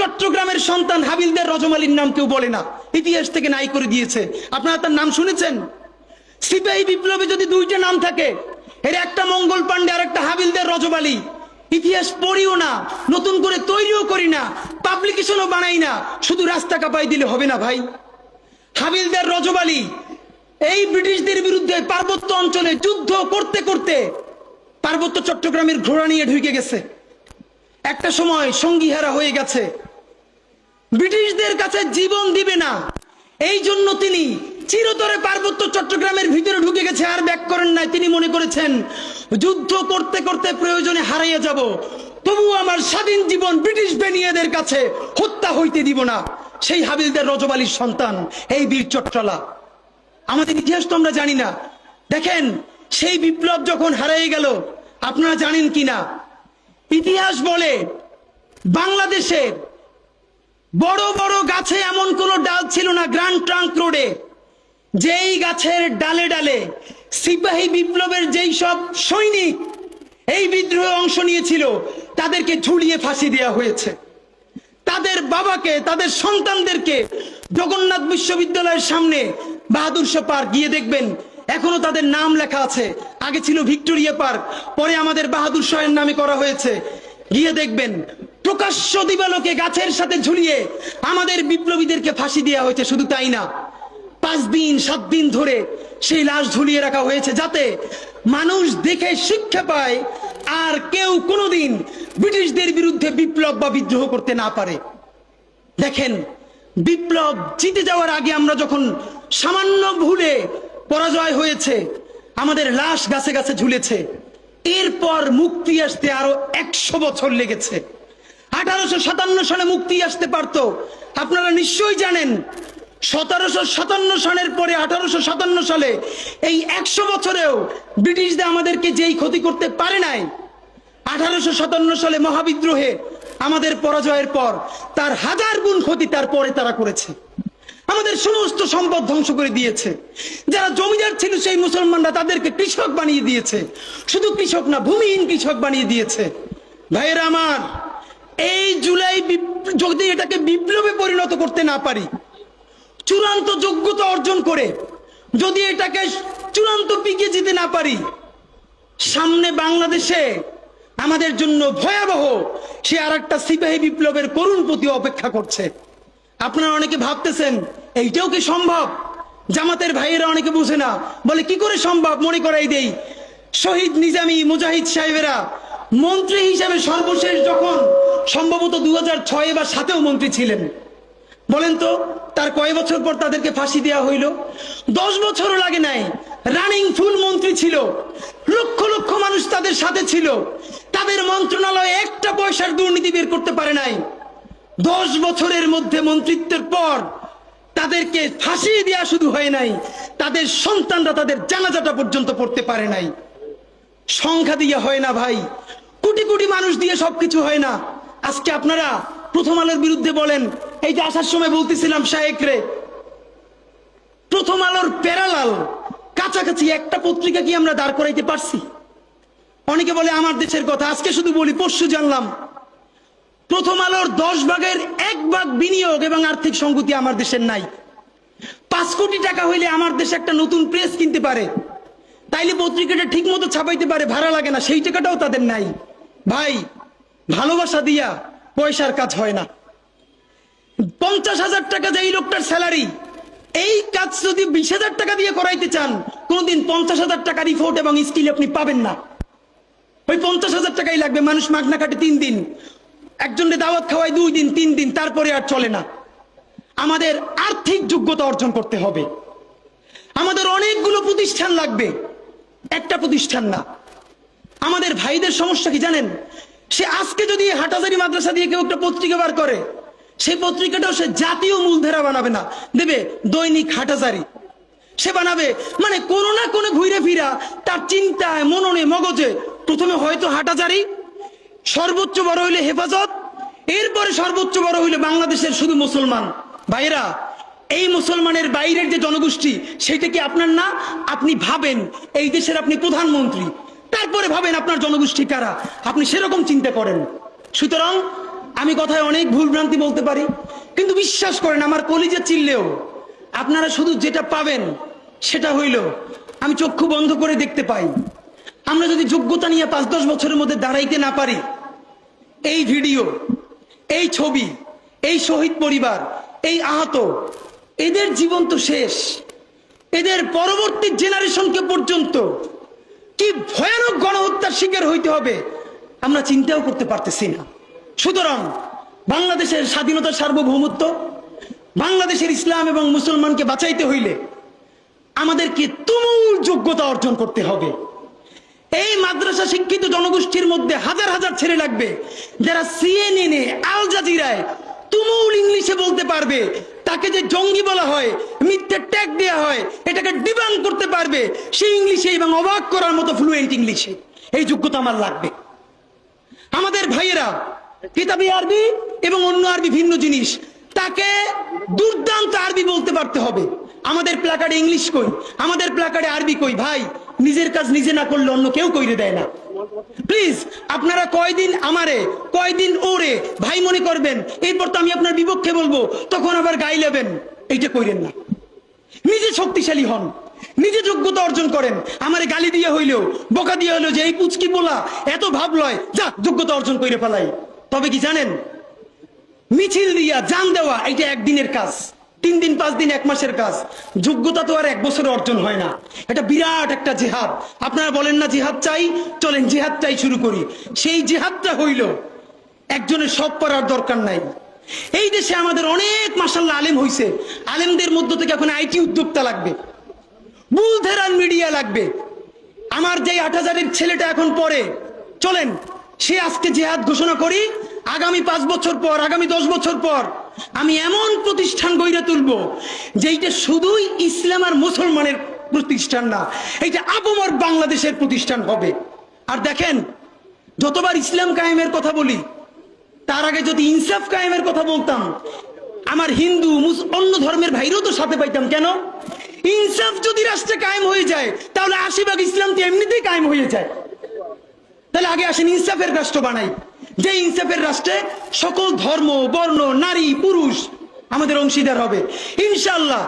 চট্টগ্রামের সন্তান হাবিলদার রজমালির নাম কেউ বলে না, ইতিহাস থেকে নাই করে দিয়েছে। আপনারা তার নাম শুনেছেন? সিপাহী বিপ্লবে যদি দুইটা নাম থাকে, এর একটা মঙ্গল পান্ডে আর একটা হাবিলদার রজমালি, ইতিহাস পড়িও না, নতুন করে তৈরিও করি না, পাবলিকেশনও বানাই না, শুধু রাস্তা কাঁপাই দিলে হবে না ভাই। হাবিলদার রজমালি এই ব্রিটিশদের বিরুদ্ধে পার্বত্য অঞ্চলে যুদ্ধ করতে করতে পার্বত্য চট্টগ্রামের ঘোড়া নিয়ে ঢুকে গেছে। একটা সময় সঙ্গীহারা হয়ে গেছে, ব্রিটিশদের কাছে জীবন দিবে না, এই জন্য তিনি চিরতরে পার্বত্য চট্টগ্রামের ভিতরে ঢুকে গেছে, আর ব্যাক করেন নাই। তিনি মনে করেছেন যুদ্ধ করতে করতে প্রয়োজনে হারিয়ে যাব, তবু আমার স্বাধীন জীবন ব্রিটিশ বেনিয়াদের কাছে হত্যা হইতে দিব না। সেই হাবিলদার রজমালির সন্তান এই বীর চট্টলা। আমাদের ইতিহাস তো আমরা জানি না। দেখেন, সেই বিপ্লব যখন হারিয়ে গেল, আপনারা জানেন কিনা, ইতিহাস বলে বাংলাদেশের বড় বড় গাছে এমন কোন ডাল ছিল না গ্র্যান্ড ট্রাঙ্ক রোডে, যেই গাছের ডালে ডালে সিপাহী বিপ্লবের যেই সব সৈনিক এই বিদ্রোহে অংশ নিয়েছিল তাদেরকে ঝুলিয়ে ফাঁসি দেওয়া হয়েছে। তাদের বাবাকে, তাদের সন্তানদেরকে জগন্নাথ বিশ্ববিদ্যালয়ের সামনে বাহাদুর শাহ পার্ক গিয়ে দেখবেন, এখনো তাদের নাম লেখা আছে। আগে ছিল ভিক্টোরিয়া পার্ক, পরে আমাদের বাহাদুর শাহের নামে করা হয়েছে। গিয়ে দেখবেন প্রকাশ্য দিবালোকে গাছের সাথে ঝুলিয়ে আমাদের বিপ্লবীদেরকে ফাঁসি দেওয়া হয়েছে। শুধু তাই না, 5 দিন 7 দিন ধরে সেই লাশ ঝুলিয়ে রাখা হয়েছে, যাতে মানুষ দেখে শিক্ষা পায় আর কেউ কোনোদিন ব্রিটিশদের বিরুদ্ধে বিপ্লব বা বিদ্রোহ করতে না পারে। দেখেন, বিপ্লব জিতে যাওয়ার আগে আমরা যখন সামান্য ভুলে পরাজয় হয়েছে, আমাদের লাশ গাছে গাছে ঝুলেছে। এরপর মুক্তি আসতে আরো 100 বছর লেগেছে। 1857 সালে মুক্তি আসতে পারত। আপনারা নিশ্চয়ই জানেন 1757 সালের পরে 1857 সালে এই 100 বছরেও ব্রিটিশদের আমাদেরকে যেই ক্ষতি করতে পারে নাই, 1857 সালে মহাবিদ্রোহে আমাদের পরাজয়ের পর তার 1000 গুণ ক্ষতি তারপরে তারা করেছে। আমাদের সমস্ত সম্পদ ধ্বংস করে দিয়েছে। যারা জমিদার ছিল সেই মুসলমানরা তাদেরকে কৃষক বানিয়ে দিয়েছে। শুধু কৃষক না, ভূমিহীন কৃষক বানিয়ে দিয়েছে। ভাইয়েরা আমার, এই জুলাই যদি এটাকে বিপ্লবে পরিণত করতে না পারি, চূড়ান্ত যোগ্যতা অর্জন করে যদি এটাকে চূড়ান্ত পিকে যেতে না পারি, সামনে বাংলাদেশে আমাদের জন্য ভয়াবহ সে আর একটা সিপাহী বিপ্লবের করুণ প্রতি অপেক্ষা করছে। আপনারা অনেকে ভাবতেছেন এইটাও কি সম্ভব? জামাতের ভাইয়েরা অনেকে বুঝে না, বলে কি করে সম্ভব। মনে করাই দেই, শহীদ নিজামী মুজাহিদ সাহেবেরা মন্ত্রী হিসেবে সর্বশেষ যখন সম্ভবত 2006 বা 2007 মন্ত্রী ছিলেন, বলেন তো তার কয় বছর পর তাদেরকে ফাঁসি দেওয়া হইল? 10 বছরও লাগে নাই। রানিং ফুল মন্ত্রী ছিল, লক্ষ লক্ষ মানুষ তাদের সাথে ছিল, তাদের মন্ত্রণালয়ে একটা পয়সার দুর্নীতি বের করতে পারে নাই। 10 বছরের মধ্যে মন্ত্রিত্বের পর তাদেরকে ফাঁসি দেওয়া শুধু হয় নাই, তাদের সন্তানরা তাদের জানাজাটা পর্যন্ত পড়তে পারে নাই। সংখ্যা দিয়ে হয় না ভাই, কোটি কোটি মানুষ দিয়ে সবকিছু হয় না। আজকে আপনারা প্রথম আলোর বিরুদ্ধে বলেন, এই যে আসার সময় বলতেছিলাম শায়েকরে, প্রথম আলোর প্যারালাল কাছাকাছি একটা পত্রিকা কি আমরা দাঁড় করাইতে পারছি? অনেকে বলে আমার দেশের কথা, আজকে শুধু বলি, পরশু জানলাম প্রথম আলোর 10 ভাগের 1 ভাগ বিনিয়োগ এবং আর্থিক সংগতি আমার দেশের নাই। 5 কোটি টাকা হইলে আমার দেশে একটা নতুন প্রেস কিনতে পারে, তাইলে পত্রিকাটা ঠিক মতো ছাপাইতে পারে, ভাড়া লাগে না, সেই টাকাটাও তাদের নাই। ভাই, ভালোবাসা দিয়া পয়সার কাজ হয় না। 50,000 টাকা যে এই লোকটার স্যালারি, এই কাজ যদি 20,000 টাকা দিয়ে করাইতে চান, কোনদিন 50,000 টাকা রিপোর্ট এবং স্কিল আপনি পাবেন না। ওই 50,000 টাকাই লাগবে। মানুষ মাগনা কাটে 3 দিন, একজনের দাওয়াত খাওয়ায় 2 দিন 3 দিন, তারপরে আর চলে না। আমাদের আর্থিক যোগ্যতা অর্জন করতে হবে। আমাদের অনেকগুলো প্রতিষ্ঠান লাগবে, একটা প্রতিষ্ঠান না। আমাদের ভাইদের সমস্যা কি জানেন? সে আজকে যদি হাটহাজারী মাদ্রাসা দিয়ে কেউ একটা পত্রিকা বার করে, সেই পত্রিকাটাও সে জাতীয় মূলধারা বানাবে না, দেবে দৈনিক হাটহাজারী। সে বানাবে মানে কোনো না কোনো ঘুরে ফিরা তার চিন্তায়, মননে, মগজে প্রথমে হয়তো হাটহাজারী, সর্বোচ্চ বড় হইলে হেফাজত, এরপরে সর্বোচ্চ বড় হইলে বাংলাদেশের শুধু মুসলমান। ভাইরা, এই মুসলমানের বাইরের যে জনগোষ্ঠী, সেটা কি আপনার না? আপনি ভাবেন এই দেশের আপনি প্রধানমন্ত্রী, তারপরে ভাবেন আপনার জনগোষ্ঠী কারা, আপনি সেরকম চিন্তা করেন। সুতরাং আমি কথায় অনেক ভুলভ্রান্তি বলতে পারি, কিন্তু বিশ্বাস করেন আমার কলিজা চিল্লেও আপনারা শুধু যেটা পাবেন সেটা হইল আমি চক্ষু বন্ধ করে দেখতে পাই। আমরা যদি যোগ্যতা নিয়ে 5-10 বছরের মধ্যে দাঁড়াইতে না পারি, এই ভিডিও, এই ছবি, এই শহীদ পরিবার, এই আহত, এদের জীবন তো শেষ। এদের পরবর্তী জেনারেশনকে পর্যন্ত কি ভয়ানক গণহত্যার শিকার হইতে হবে আমরা চিন্তাও করতে পারতেছি না। সুতরাং বাংলাদেশের স্বাধীনতা, সার্বভৌমত্ব, বাংলাদেশের ইসলাম এবং মুসলমানকে বাঁচাইতে হইলে আমাদেরকে তুমুল যোগ্যতা অর্জন করতে হবে। এই মাদ্রাসা শিক্ষিত জনগোষ্ঠীর মধ্যে হাজার হাজার ছেলে লাগবে যারা সিএনএনে, আল জাজিরায় তুমুল ইংলিশে বলতে পারবে। তাকে যে জঙ্গি বলা হয়, মিথ্যে ট্যাগ দেওয়া হয়, এটাকে ডিবাং করতে পারবে সেই ইংলিশে এবং অবাক করার মতো ফ্লুয়েন্ট ইংলিশে। এই যোগ্যতা আমার লাগবে। আমাদের ভাইয়েরা কিতাবি আরবি এবং অন্য আরবি ভিন্ন জিনিস, তাকে দুর্দান্ত আরবি বলতে পারতে হবে। আমাদের প্ল্যাকার্ডে ইংলিশ কই, আমাদের প্ল্যাকার্ডে আরবি কই। ভাই, নিজের কাজ নিজে না করলে অন্য কেউ কইরে দেয় না। প্লিজ আপনারা কয়দিন আমারে, কয়দিন ওরে ভাই মনে করবেন, এরপর তো আমি আপনার বিপক্ষে বলবো, তখন আবার গাই লেবেন, এইটা কইরেন না। নিজে শক্তিশালী হন, নিজে যোগ্যতা অর্জন করেন। আমারে গালি দিয়ে হইলেও, বোকা দিয়ে হইলেও যে এই পুচকি বলা এত ভাব লয়, যা যোগ্যতা অর্জন করে ফেলাই। তবে কি জানেন, মিছিল দিয়া জান দেওয়া এটা একদিনের কাজ, 3 দিন 5 দিন 1 মাসের কাজ। যোগ্যতা তো আর 1 বছরে অর্জন হয় না। এটা বিরাট একটা জিহাদ। আপনারা বলেন না জিহাদ চাই, চলেন জিহাদটাই শুরু করি। সেই জিহাদটা হইল একজনের সব পারার দরকার নাই। এই দেশে আমাদের অনেক মাশাআল্লাহ আলেম হইছে। আলেমদের মধ্য থেকে এখন আইটি উদ্যোক্তা লাগবে, বুলধেরান মিডিয়া লাগবে। আমার যে 8000-এর ছেলেটা এখন পড়ে, চলেন সে আজকে জিহাদ ঘোষণা করি। আগামী 5 বছর পর, আগামী 10 বছর পর আমি এমন প্রতিষ্ঠান গড়ে তুলবো যেইটা শুধুই ইসলাম আর মুসলমানের প্রতিষ্ঠান না, এইটা আপামর বাংলাদেশের প্রতিষ্ঠান হবে। আর দেখেন, যতবার ইসলাম কায়েমের কথা বলি, তার আগে যদি ইনসাফ কায়েমের কথা বলতাম, আমার হিন্দু অন্য ধর্মের ভাইরাও তো সাথে পাইতাম। কেন? ইনসাফ যদি রাষ্ট্রে কায়েম হয়ে যায়, তাহলে 80% ইসলাম তো এমনিতেই কায়েম হয়ে যায়। তাহলে আগে আসেন ইনসাফের রাষ্ট্র বানাই, যে ইনসাফের রাষ্ট্রে সকল ধর্ম, বর্ণ, নারী, পুরুষ আমাদের অংশীদার হবে ইনশাআল্লাহ।